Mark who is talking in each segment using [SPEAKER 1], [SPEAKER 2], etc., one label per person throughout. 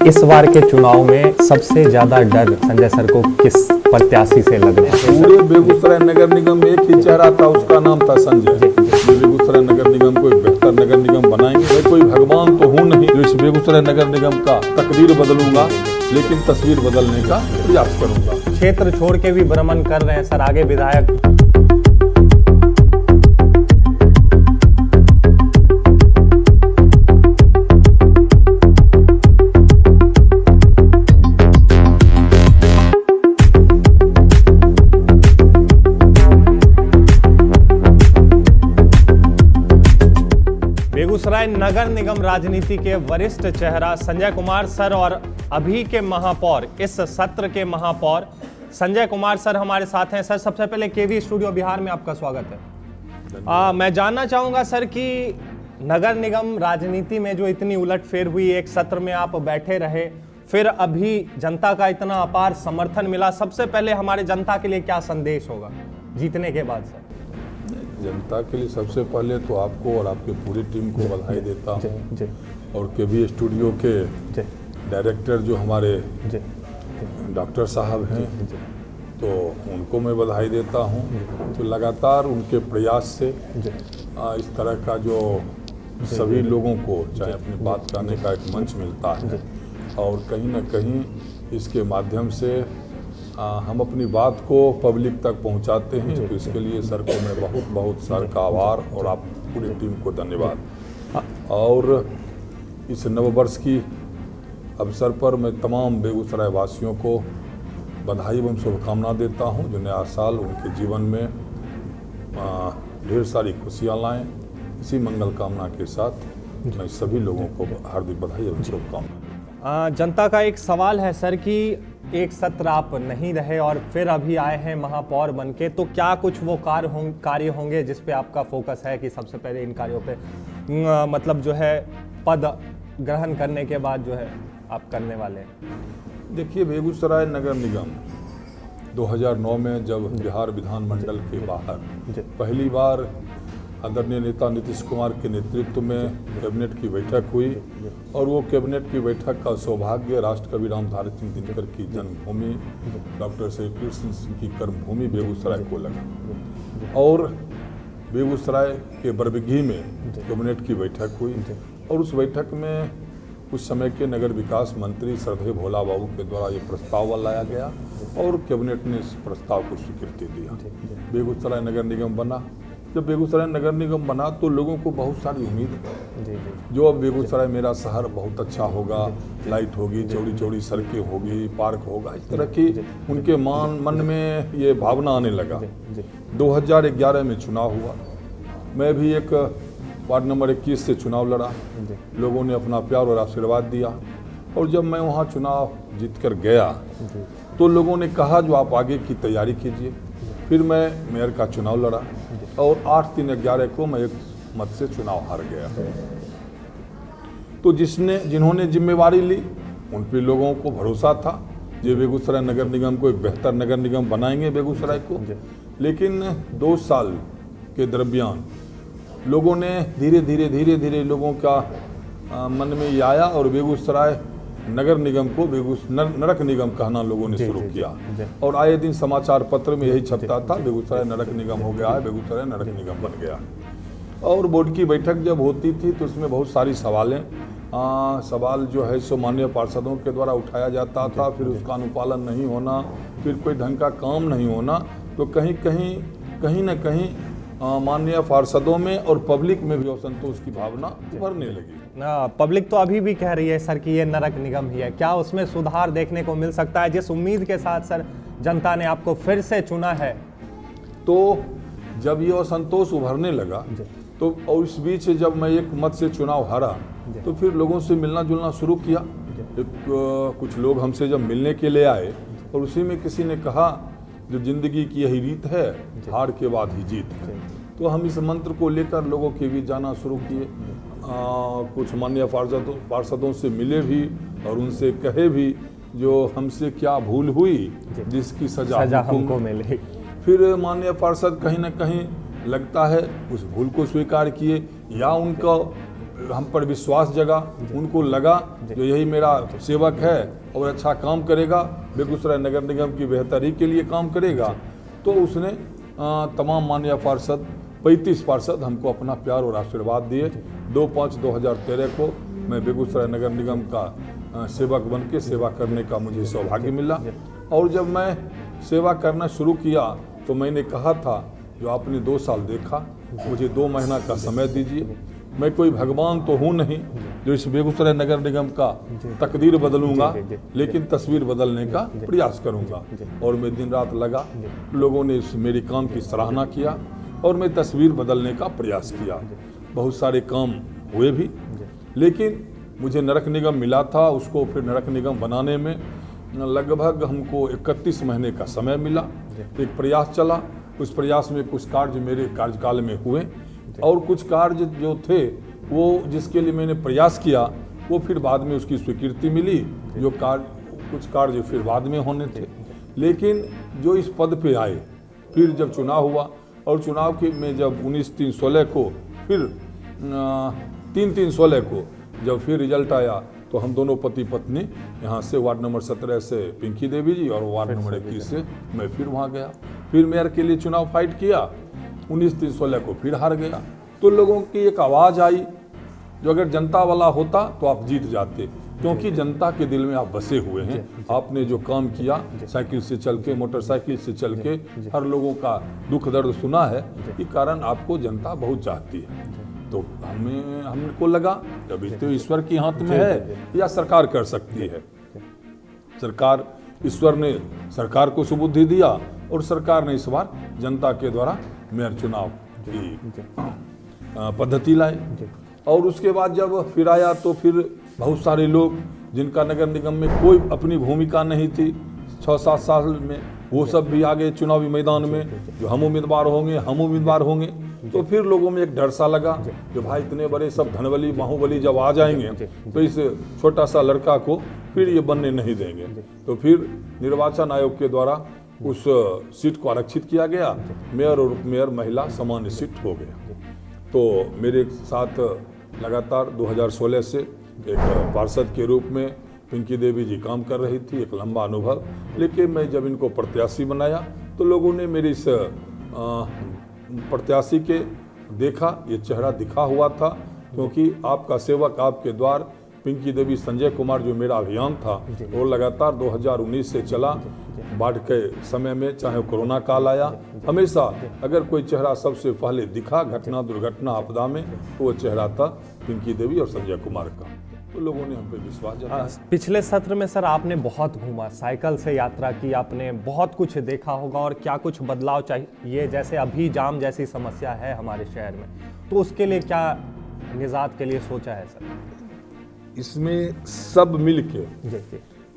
[SPEAKER 1] इस बार के चुनाव में सबसे ज्यादा डर संजय सर को किस प्रत्याशी से लग रहा है?
[SPEAKER 2] पूरे बेगूसराय नगर निगम में एक ही चेहरा था, उसका नाम था संजय। बेगूसराय नगर निगम को एक बेहतर नगर निगम बनाएंगे। मैं कोई भगवान तो हूँ नहीं जो इस बेगूसराय नगर निगम का तकदीर बदलूंगा, लेकिन तस्वीर बदलने का प्रयास करूंगा।
[SPEAKER 1] क्षेत्र छोड़ के भी भ्रमण कर रहे हैं सर, आगे विधायक बेगूसराय नगर निगम राजनीति के वरिष्ठ चेहरा संजय कुमार सर और अभी के महापौर, इस सत्र के महापौर संजय कुमार सर हमारे साथ हैं। सर, सबसे पहले केवी स्टूडियो बिहार में आपका स्वागत है। मैं जानना चाहूंगा सर कि नगर निगम राजनीति में जो इतनी उलटफेर हुई, एक सत्र में आप बैठे रहे, फिर अभी जनता का इतना अपार समर्थन मिला, सबसे पहले हमारे जनता के लिए क्या संदेश होगा जीतने के बाद सर?
[SPEAKER 2] जनता के लिए सबसे पहले तो आपको और आपकी पूरी टीम को बधाई देता हूँ, और केवी स्टूडियो के डायरेक्टर जो हमारे डॉक्टर साहब हैं, तो उनको मैं बधाई देता हूँ। तो लगातार उनके प्रयास से इस तरह का जो सभी लोगों को चाहे अपनी बात कहने का एक मंच मिलता है, और कहीं ना कहीं इसके माध्यम से हम अपनी बात को पब्लिक तक पहुंचाते हैं। तो इसके लिए सर को मैं बहुत बहुत सर का आभार और आप पूरी टीम को धन्यवाद। और इस नववर्ष की अवसर पर मैं तमाम बेगूसराय वासियों को बधाई एवं शुभकामना देता हूं। जो नया साल उनके जीवन में ढेर सारी खुशियां लाएं, इसी मंगल कामना के साथ मैं सभी लोगों को हार्दिक बधाई एवं शुभकामना।
[SPEAKER 1] जनता का एक सवाल है सर कि एक सत्र आप नहीं रहे और फिर अभी आए हैं महापौर बनके, तो क्या कुछ वो कार्य होंगे जिस पे आपका फोकस है कि सबसे पहले इन कार्यों पे मतलब जो है पद ग्रहण करने के बाद जो है आप करने वाले हैं?
[SPEAKER 2] देखिए, बेगूसराय नगर निगम 2009 में जब बिहार विधानमंडल के बाहर पहली बार आदरणीय नेता नीतीश कुमार के नेतृत्व में कैबिनेट की बैठक हुई, और वो कैबिनेट की बैठक का सौभाग्य राष्ट्रकवि रामधारी सिंह दिनकर की जन्मभूमि डॉक्टर श्री कृष्ण सिंह की कर्मभूमि बेगूसराय को लगा। और बेगूसराय के बरबीघी में कैबिनेट की बैठक हुई, और उस बैठक में उस समय के नगर विकास मंत्री श्रद्धेय भोला बाबू के द्वारा ये प्रस्ताव लाया गया, और कैबिनेट ने इस प्रस्ताव को स्वीकृति दिया। बेगूसराय नगर निगम बना। जब बेगूसराय नगर निगम बना तो लोगों को बहुत सारी उम्मीद है, जो अब बेगूसराय मेरा शहर बहुत अच्छा होगा, लाइट होगी, चौड़ी चौड़ी सड़कें होगी, पार्क होगा, इस तरह की उनके मन में ये भावना आने लगा। 2011 में चुनाव हुआ, मैं भी एक वार्ड नंबर 21 से चुनाव लड़ा। लोगों ने अपना प्यार और आशीर्वाद दिया, और जब मैं वहाँ चुनाव जीत कर गया तो लोगों ने कहा जो आप आगे की तैयारी कीजिए। फिर मैं मेयर का चुनाव लड़ा, और 8-3-11 को मैं एक मत से चुनाव हार गया। तो जिन्होंने जिम्मेवारी ली उन पे लोगों को भरोसा था जो बेगूसराय नगर निगम को एक बेहतर नगर निगम बनाएंगे बेगूसराय को। लेकिन 2 साल के दरमियान लोगों ने धीरे धीरे लोगों का मन में ये आया, और बेगूसराय नगर निगम को नरक निगम कहना लोगों ने शुरू किया। और आए दिन समाचार पत्र में यही छपता था, बेगूसराय नरक निगम हो गया है, बेगूसराय नरक निगम बन गया। और बोर्ड की बैठक जब होती थी तो उसमें बहुत सारी सवाल जो है सो माननीय पार्षदों के द्वारा उठाया जाता था, फिर उसका अनुपालन नहीं होना, फिर कोई ढंग का काम नहीं होना। तो कहीं ना कहीं माननीय पार्षदों में और पब्लिक में भी असंतोष की भावना उभरने लगी।
[SPEAKER 1] पब्लिक तो अभी भी कह रही है सर कि ये नरक निगम ही है, क्या उसमें सुधार देखने को मिल सकता है? जिस उम्मीद के साथ सर जनता ने आपको फिर से चुना है,
[SPEAKER 2] तो जब ये असंतोष उभरने लगा तो, और इस बीच जब मैं एक मत से चुनाव हारा, तो फिर लोगों से मिलना जुलना शुरू किया। कुछ लोग हमसे जब मिलने के लिए आए, और उसी में किसी ने कहा जो जिंदगी की यही रीत है, हार के बाद ही जीत है। तो हम इस मंत्र को लेकर लोगों के बीच जाना शुरू किए। कुछ माननीय पार्षदों से मिले भी, और उनसे कहे भी जो हमसे क्या भूल हुई जिसकी सजा हमको मिले। फिर माननीय पार्षद कहीं ना कहीं लगता है उस भूल को स्वीकार किए, या उनका हम पर विश्वास जगा, उनको लगा जो यही मेरा सेवक है और अच्छा काम करेगा, बेगूसराय नगर निगम की बेहतरी के लिए काम करेगा। तो उसने तमाम माननीय पार्षद 35 पार्षद हमको अपना प्यार और आशीर्वाद दिए। 2/5/2013 को मैं बेगूसराय नगर निगम का सेवक बन के सेवा करने का मुझे सौभाग्य मिला। और जब मैं सेवा करना शुरू किया तो मैंने कहा था जो आपने 2 साल देखा, मुझे 2 महीना का समय दीजिए। मैं कोई भगवान तो हूँ नहीं जो इस बेगूसराय नगर निगम का तकदीर बदलूंगा, लेकिन तस्वीर बदलने का प्रयास करूंगा। और मैं दिन रात लगा, लोगों ने इस मेरी काम की सराहना किया और मैं तस्वीर बदलने का प्रयास किया। बहुत सारे काम हुए भी, लेकिन मुझे नगर निगम मिला था, उसको फिर नगर निगम बनाने में लगभग हमको 31 महीने का समय मिला। एक प्रयास चला, उस प्रयास में कुछ कार्य मेरे कार्यकाल में हुए और कुछ कार्य जो थे वो जिसके लिए मैंने प्रयास किया वो फिर बाद में उसकी स्वीकृति मिली। जो कुछ कार्य फिर बाद में होने थे, लेकिन जो इस पद पे आए, फिर जब चुनाव हुआ और चुनाव के में जब 19/3/16 को फिर 3/3/16 को जब फिर रिजल्ट आया तो हम दोनों पति पत्नी यहाँ से वार्ड नंबर 17 से पिंकी देवी जी और वार्ड नंबर 21 से मैं फिर वहाँ गया। फिर मेयर के लिए चुनाव फाइट किया, 19/3/16 को फिर हार गया। तो लोगों की एक आवाज़ आई जो अगर जनता वाला होता तो आप जीत जाते, क्योंकि जनता के दिल में आप बसे हुए हैं। आपने जो काम किया, साइकिल से चल के, मोटरसाइकिल से चल के हर लोगों का दुख दर्द सुना है, इस कारण आपको जनता बहुत चाहती है। तो हमको लगा अभी तो ईश्वर के हाथ में है या सरकार कर सकती है। सरकार, ईश्वर ने सरकार को सुबुद्धि दिया और सरकार ने इस बार जनता के द्वारा मेयर चुनाव की पद्धति लाई। और उसके बाद जब फिर आया तो फिर बहुत सारे लोग जिनका नगर निगम में कोई अपनी भूमिका नहीं थी 6-7 साल में, वो सब भी आ गए चुनावी मैदान में, जो हम उम्मीदवार होंगे। तो फिर लोगों में एक डर सा लगा कि भाई इतने बड़े सब धनबली बाहुबली जब आ जाएंगे तो इस छोटा सा लड़का को फिर ये बनने नहीं देंगे। तो फिर निर्वाचन आयोग के द्वारा उस सीट को आरक्षित किया गया, मेयर और उपमेयर महिला सामान्य सीट हो गया। तो मेरे साथ लगातार 2016 से एक पार्षद के रूप में पिंकी देवी जी काम कर रही थी, एक लंबा अनुभव। लेकिन मैं जब इनको प्रत्याशी बनाया तो लोगों ने मेरी इस प्रत्याशी के देखा, ये चेहरा दिखा हुआ था, क्योंकि आपका सेवक आपके द्वार पिंकी देवी संजय कुमार जो मेरा अभियान था वो लगातार 2019 से चला। बाढ़ के समय में चाहे कोरोना काल आया, हमेशा अगर कोई चेहरा सबसे पहले दिखा घटना दुर्घटना आपदा में तो वो चेहरा था पिंकी देवी और संजय कुमार का। तो लोगों ने हम पे विश्वास जताया।
[SPEAKER 1] पिछले सत्र में सर आपने बहुत घूमा, साइकिल से यात्रा की, आपने बहुत कुछ देखा होगा और क्या कुछ बदलाव चाहिए, जैसे अभी जाम जैसी समस्या है हमारे शहर में, तो उसके लिए क्या निजात के लिए सोचा है सर?
[SPEAKER 2] इसमें सब मिल के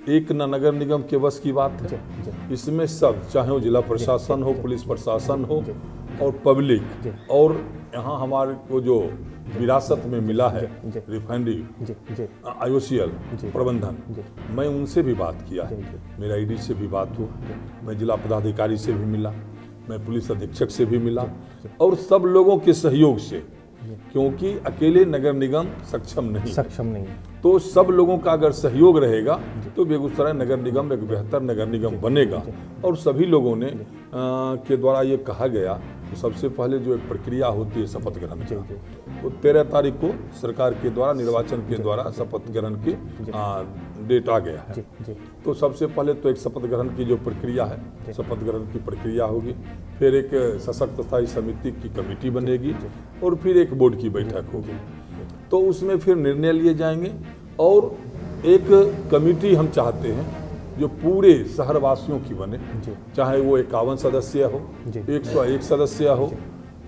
[SPEAKER 2] एक नगर निगम के बस की बात है। इसमें सब, चाहे वो जिला प्रशासन हो, पुलिस प्रशासन हो और पब्लिक, और यहाँ हमारे को जो विरासत में मिला है रिफाइनरी IOCL प्रबंधन, मैं उनसे भी बात किया है, मेरा ED से भी बात हुआ, मैं जिला पदाधिकारी से भी मिला, मैं पुलिस अधीक्षक से भी मिला, और सब लोगों के सहयोग से, क्योंकि अकेले नगर निगम सक्षम नहीं, तो सब लोगों का अगर सहयोग रहेगा तो बेगूसराय नगर निगम एक बेहतर नगर निगम बनेगा। और सभी लोगों ने के द्वारा ये कहा गया तो सबसे पहले जो एक प्रक्रिया होती है शपथ ग्रहण की, तो 13 तारीख को सरकार के द्वारा निर्वाचन के द्वारा शपथ ग्रहण की डेट आ गया है। तो सबसे पहले तो एक शपथ ग्रहण की जो प्रक्रिया है, शपथ ग्रहण की प्रक्रिया होगी, फिर एक सशक्त स्थायी समिति की कमेटी बनेगी और फिर एक बोर्ड की बैठक होगी। तो उसमें फिर निर्णय लिए जाएंगे और एक कमेटी हम चाहते हैं जो पूरे शहरवासियों की बने, चाहे वो 51 सदस्य हो, 101 सदस्य हो,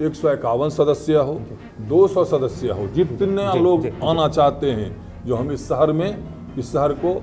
[SPEAKER 2] 151 सदस्य हो, 200 सदस्य हो, जितने लोग आना चाहते हैं, जो हम इस शहर में, इस शहर को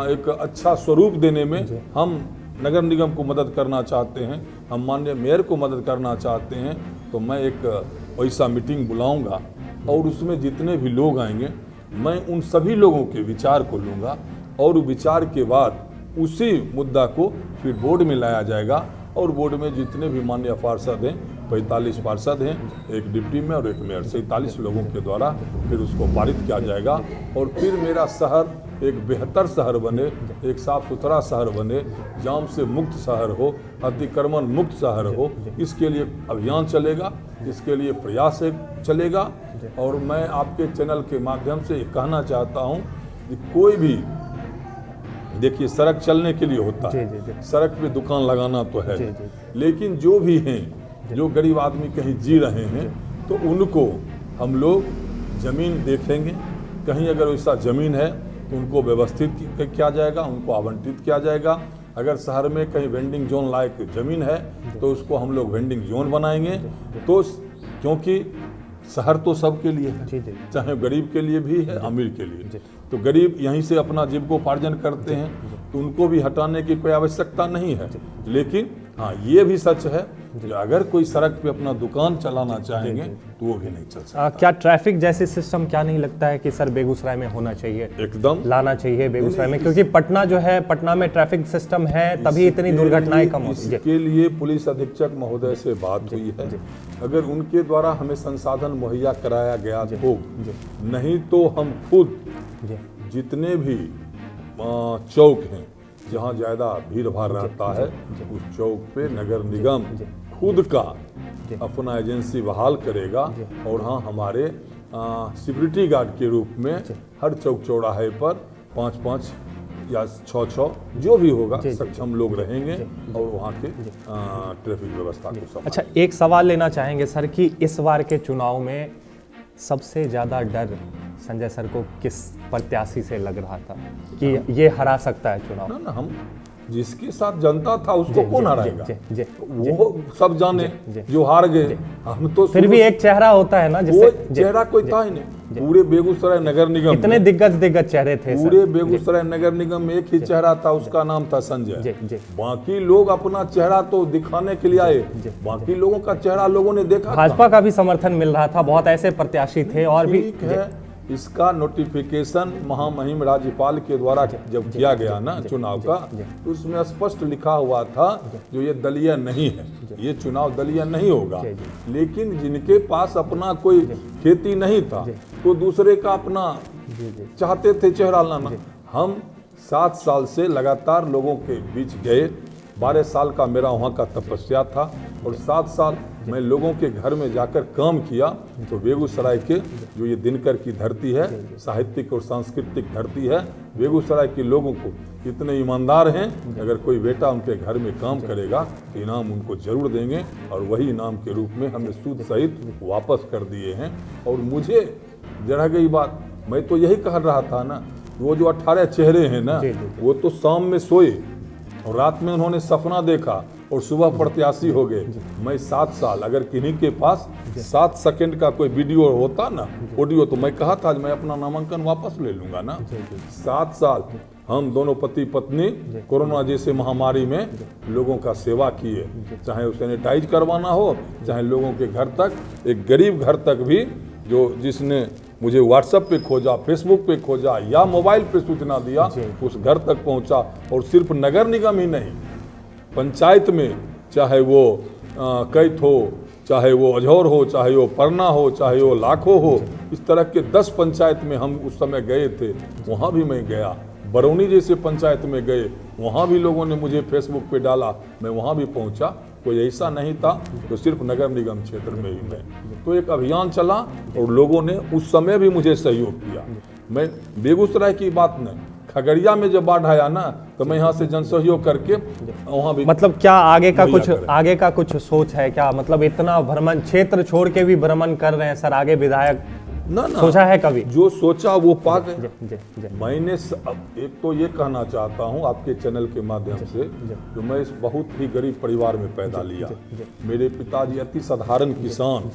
[SPEAKER 2] एक अच्छा स्वरूप देने में हम नगर निगम को मदद करना चाहते हैं, हम माननीय मेयर को मदद करना चाहते हैं, तो मैं एक ऐसा मीटिंग बुलाऊंगा और उसमें जितने भी लोग आएंगे मैं उन सभी लोगों के विचार को लूँगा और विचार के बाद उसी मुद्दा को फिर बोर्ड में लाया जाएगा और बोर्ड में जितने भी माननीय पार्षद हैं 45 पार्षद हैं, एक डिप्टी मेयर और एक मेयर, 47 लोगों के द्वारा फिर उसको पारित किया जाएगा और फिर मेरा शहर एक बेहतर शहर बने, एक साफ सुथरा शहर बने, जाम से मुक्त शहर हो, अतिक्रमण मुक्त शहर हो। इसके लिए अभियान चलेगा, इसके लिए प्रयास चलेगा। और मैं आपके चैनल के माध्यम से कहना चाहता हूं कि कोई भी, देखिए सड़क चलने के लिए होता है, सड़क पे दुकान लगाना तो है, लेकिन जो भी हैं, जो गरीब आदमी कहीं जी रहे हैं, तो उनको हम लोग ज़मीन देखेंगे। कहीं अगर वैसा ज़मीन है तो उनको व्यवस्थित किया जाएगा, उनको आवंटित किया जाएगा। अगर शहर में कहीं वेंडिंग जोन लायक ज़मीन है तो उसको हम लोग वेंडिंग जोन बनाएंगे। तो क्योंकि शहर तो सबके लिए है, चाहे गरीब के लिए भी है, अमीर के लिए। तो गरीब यहीं से अपना जीविकोपार्जन करते हैं, तो उनको भी हटाने की कोई आवश्यकता नहीं है। लेकिन हाँ, ये भी सच है कि अगर कोई सड़क पे अपना दुकान चलाना चाहेंगे तो वो भी नहीं चल सकता।
[SPEAKER 1] क्या ट्रैफिक जैसे सिस्टम क्या नहीं लगता है कि सर बेगूसराय में होना चाहिए,
[SPEAKER 2] एकदम
[SPEAKER 1] लाना चाहिए बेगूसराय में? क्योंकि पटना जो है, पटना में ट्रैफिक सिस्टम है, तभी इतनी दुर्घटनाएं कम होती है।
[SPEAKER 2] इसके लिए पुलिस अधीक्षक महोदय से बात हुई है, अगर उनके द्वारा हमें संसाधन मुहैया कराया गया हो, नहीं तो हम खुद जितने भी चौक हैं जहाँ ज़्यादा भीड़ भाड़ रहता है, उस चौक पे नगर निगम खुद का अपना एजेंसी बहाल करेगा। और हाँ, हमारे सिक्योरिटी गार्ड के रूप में हर चौक चौराहे पर 5-5 या 6-6 जो भी होगा सक्षम लोग रहेंगे और वहाँ के ट्रैफिक व्यवस्था को संभालेंगे।
[SPEAKER 1] अच्छा, एक सवाल लेना चाहेंगे सर कि इस बार के चुनाव में सबसे ज़्यादा डर संजय सर को किस प्रत्याशी से लग रहा था कि ये हरा सकता है चुनाव?
[SPEAKER 2] ना, हम जिसके साथ जनता था उसको कौन हराएगा? वो सब जाने जो हार गए। हम तो
[SPEAKER 1] फिर भी एक चेहरा होता है ना,
[SPEAKER 2] जिससे चेहरा कोई था ही नहीं। पूरे बेगूसराय नगर निगम
[SPEAKER 1] इतने दिग्गज चेहरे थे,
[SPEAKER 2] पूरे बेगूसराय नगर निगम में एक ही चेहरा था, उसका नाम था संजय। बाकी लोग अपना चेहरा तो दिखाने के लिए आए, बाकी लोगों का चेहरा लोगों ने देखा।
[SPEAKER 1] भाजपा का भी समर्थन मिल रहा था, बहुत ऐसे प्रत्याशी थे और भी।
[SPEAKER 2] इसका नोटिफिकेशन महामहिम राज्यपाल के द्वारा जब किया गया ना चुनाव का, तो उसमें स्पष्ट लिखा हुआ था जो ये दलीय नहीं है, ये चुनाव दलीय नहीं होगा। लेकिन जिनके पास अपना कोई खेती नहीं था तो दूसरे का अपना चाहते थे चेहरा लाना। हम 7 साल से लगातार लोगों के बीच गए, 12 साल का मेरा वहाँ का तपस्या था और 7 साल मैं लोगों के घर में जाकर काम किया। तो बेगूसराय के जो ये दिनकर की धरती है, साहित्यिक और सांस्कृतिक धरती है, बेगूसराय के लोगों को इतने ईमानदार हैं, अगर कोई बेटा उनके घर में काम करेगा तो इनाम उनको जरूर देंगे। और वही इनाम के रूप में हमें सूद सहित वापस कर दिए हैं। और मुझे जरा गई बात, मैं तो यही कह रहा था ना, वो जो 18 चेहरे हैं ना, वो तो शाम में सोए और रात में उन्होंने सपना देखा और सुबह प्रत्याशी हो गए। मैं 7 साल, अगर किन्हीं के पास 7 सेकंड का कोई वीडियो होता ना, ऑडियो, तो मैं कहा था मैं अपना नामांकन वापस ले लूंगा ना। 7 साल हम दोनों पति पत्नी कोरोना जैसे महामारी में लोगों का सेवा किए, चाहे वो सैनिटाइज करवाना हो, चाहे लोगों के घर तक, एक गरीब घर तक भी जो जिसने मुझे व्हाट्सएप पे खोजा, फेसबुक पे खोजा या मोबाइल पे सूचना दिया, उस घर तक पहुंचा। और सिर्फ नगर निगम ही नहीं, पंचायत में, चाहे वो कैथ हो, चाहे वो अजौर हो, चाहे वो परना हो, चाहे वो लाखों हो, इस तरह के 10 पंचायत में हम उस समय गए थे। वहाँ भी मैं गया, बरौनी जैसे पंचायत में गए, वहाँ भी लोगों ने मुझे फेसबुक पे डाला, मैं वहाँ भी पहुँचा। कोई ऐसा नहीं था तो सिर्फ नगर निगम क्षेत्र में ही मैं, तो एक अभियान चला और लोगों ने उस समय भी मुझे सहयोग किया। मैं बेगूसराय की बात नहीं, खगड़िया में जब बाढ़ आया ना, तो मैं यहाँ से जन सहयोग करके वहाँ भी,
[SPEAKER 1] मतलब क्या आगे का कुछ सोच है क्या? मतलब इतना भ्रमण, क्षेत्र छोड़ के भी भ्रमण कर रहे हैं सर, आगे विधायक
[SPEAKER 2] ना
[SPEAKER 1] सोचा है कभी?
[SPEAKER 2] जो सोचा वो पा गए। मैंने एक तो ये कहना चाहता हूँ आपके चैनल के माध्यम से, जो मैं इस बहुत ही गरीब परिवार में पैदा लिया। मेरे पिताजी अति साधारण किसान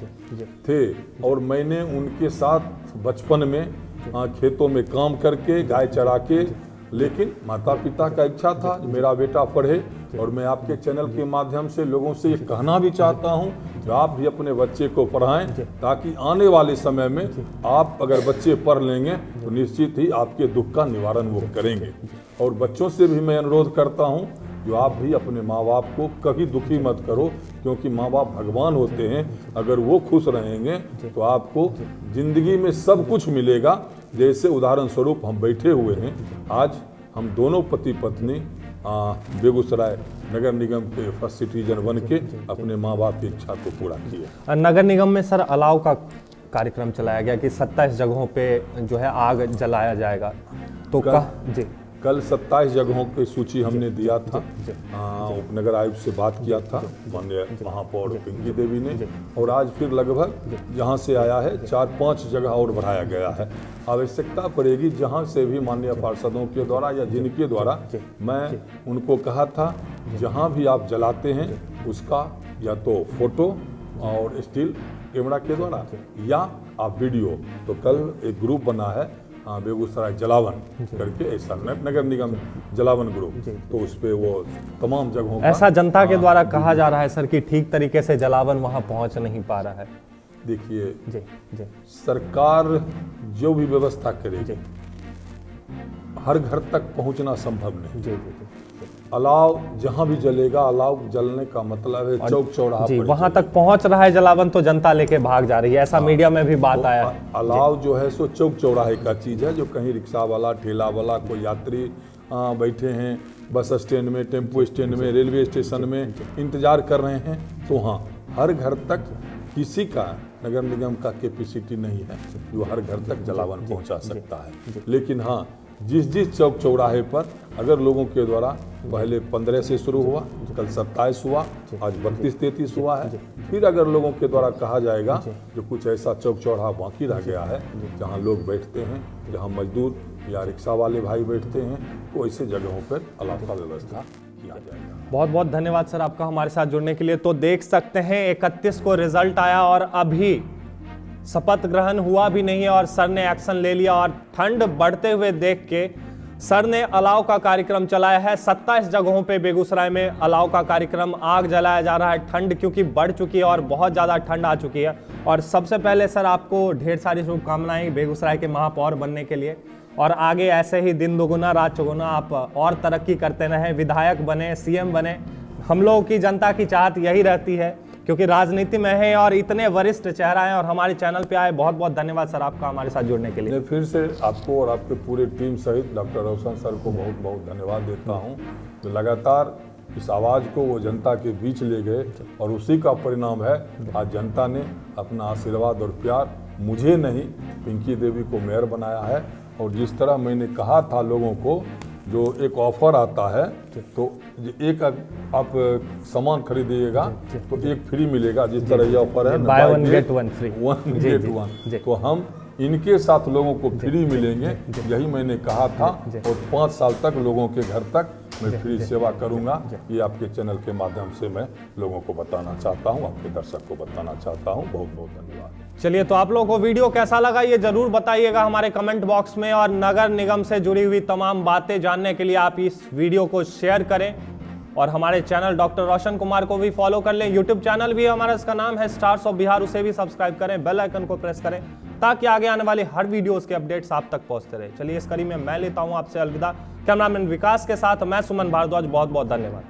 [SPEAKER 2] थे और मैंने उनके साथ बचपन में खेतों में काम करके, गाय चरा के, लेकिन माता पिता का इच्छा था मेरा बेटा पढ़े। और मैं आपके चैनल के माध्यम से लोगों से ये कहना भी चाहता हूँ कि आप भी अपने बच्चे को पढ़ाएं, ताकि आने वाले समय में आप अगर बच्चे पढ़ लेंगे तो निश्चित ही आपके दुख का निवारण वो करेंगे। और बच्चों से भी मैं अनुरोध करता हूँ जो आप भी अपने माँ बाप को कभी दुखी मत करो, क्योंकि माँ बाप भगवान होते हैं। अगर वो खुश रहेंगे तो आपको जिंदगी में सब कुछ मिलेगा। जैसे उदाहरण स्वरूप हम बैठे हुए हैं, आज हम दोनों पति पत्नी बेगूसराय नगर निगम के फर्स्ट सिटीजन बन के अपने माँ बाप की इच्छा को पूरा किया।
[SPEAKER 1] नगर निगम में सर अलाव का कार्यक्रम चलाया गया कि 27 जगहों पे जो है आग जलाया जाएगा, तो
[SPEAKER 2] कल 27 जगहों की सूची हमने दिया था। उपनगर आयुक्त से बात किया था माननीय महापौर पिंकी देवी ने, और आज फिर लगभग जहां से आया है 4-5 जगह और बढ़ाया गया है। आवश्यकता पड़ेगी जहां से भी माननीय पार्षदों के द्वारा या जिनके द्वारा, मैं उनको कहा था जहां भी आप जलाते हैं उसका या तो फोटो और स्टिल कैमरा के द्वारा या आप वीडियो, तो कल एक ग्रुप बना है बेगूसराय जलावन करके, ऐसा नगर निगम जलावन ग्रुप, तो उस पे वो तमाम जगहों का
[SPEAKER 1] ऐसा जनता के द्वारा कहा जा रहा है सर कि ठीक तरीके से जलावन वहां पहुंच नहीं पा रहा है।
[SPEAKER 2] देखिए सरकार जो भी व्यवस्था करेगी हर घर तक पहुंचना संभव नहीं। अलाव जहां भी जलेगा, अलाव जलने का मतलब है चौक चौराहा पर
[SPEAKER 1] वहां तक पहुंच रहा है जलावन, तो जनता लेके भाग जा रही है, ऐसा मीडिया में भी बात आया है।
[SPEAKER 2] अलाव जो है सो चौक चौराहे का चीज है, जो कहीं रिक्शा वाला, ठेला वाला, कोई यात्री बैठे हैं बस स्टैंड में, टेम्पो स्टैंड में, रेलवे स्टेशन में इंतजार कर रहे हैं, तो हाँ हर घर तक किसी का नगर निगम का कैपेसिटी नहीं है जो हर घर तक जलावन पहुंचा सकता है। लेकिन हाँ जिस चौक चौराहे पर अगर लोगों के द्वारा पहले 15 से शुरू हुआ, कल 27 हुआ, आज 32-33 हुआ है, फिर अगर लोगों के द्वारा कहा जाएगा जो कुछ ऐसा चौक चौराहा बाकी रह गया है जहां लोग बैठते हैं, जहां मजदूर या रिक्शा वाले भाई बैठते हैं, तो ऐसे जगहों पर अलाव का व्यवस्था किया जाएगा।
[SPEAKER 1] बहुत बहुत धन्यवाद सर आपका हमारे साथ जुड़ने के लिए। तो देख सकते हैं 31 को रिजल्ट आया और अभी शपथ ग्रहण हुआ भी नहीं है और सर ने एक्शन ले लिया, और ठंड बढ़ते हुए देख के सर ने अलाव का कार्यक्रम चलाया है। 27 जगहों पे बेगूसराय में अलाव का कार्यक्रम, आग जलाया जा रहा है। ठंड क्योंकि बढ़ चुकी है और बहुत ज़्यादा ठंड आ चुकी है। और सबसे पहले सर आपको ढेर सारी शुभकामनाएं बेगूसराय के महापौर बनने के लिए, और आगे ऐसे ही दिन दोगुना रात चौगुना आप और तरक्की करते रहें, विधायक बने, सीएम बने। हम लोगों की जनता की चाहत यही रहती है, क्योंकि राजनीति में है और इतने वरिष्ठ चेहरा हैं और हमारे चैनल पे आए। बहुत बहुत धन्यवाद सर आपका हमारे साथ जुड़ने के लिए।
[SPEAKER 2] फिर से आपको और आपके पूरे टीम सहित डॉक्टर रोशन सर को बहुत बहुत धन्यवाद देता हूं, जो लगातार इस आवाज़ को वो जनता के बीच ले गए, और उसी का परिणाम है आज जनता ने अपना आशीर्वाद और प्यार मुझे नहीं पिंकी देवी को मेयर बनाया है। और जिस तरह मैंने कहा था लोगों को, जो एक ऑफर आता है तो एक आप सामान खरीदिएगा तो एक फ्री मिलेगा, जिस तरह ये ऑफर है
[SPEAKER 1] by one get one free,
[SPEAKER 2] तो हम इनके साथ लोगों को फ्री मिलेंगे, यही मैंने कहा था। और 5 साल तक लोगों के घर तक मैं फ्री सेवा करूंगा, ये आपके चैनल के माध्यम से मैं लोगों को बताना चाहता हूं, आपके दर्शक को बताना चाहता हूं। बहुत बहुत धन्यवाद।
[SPEAKER 1] चलिए, तो आप लोगों को वीडियो कैसा लगा ये जरूर बताइएगा हमारे कमेंट बॉक्स में, और नगर निगम से जुड़ी हुई तमाम बातें जानने के लिए आप इस वीडियो को शेयर करें, और हमारे चैनल डॉक्टर रोशन कुमार को भी फॉलो कर लें। यूट्यूब चैनल भी हमारा, इसका नाम है स्टार्स ऑफ बिहार, उसे भी सब्सक्राइब करें, बेल आइकन को प्रेस करें, ताकि आगे आने वाली हर वीडियोस के अपडेट्स आप तक पहुंचते रहे। चलिए, इस कड़ी में मैं लेता हूं आपसे अलविदा। कैमरामैन विकास के साथ मैं सुमन भारद्वाज, बहुत बहुत धन्यवाद।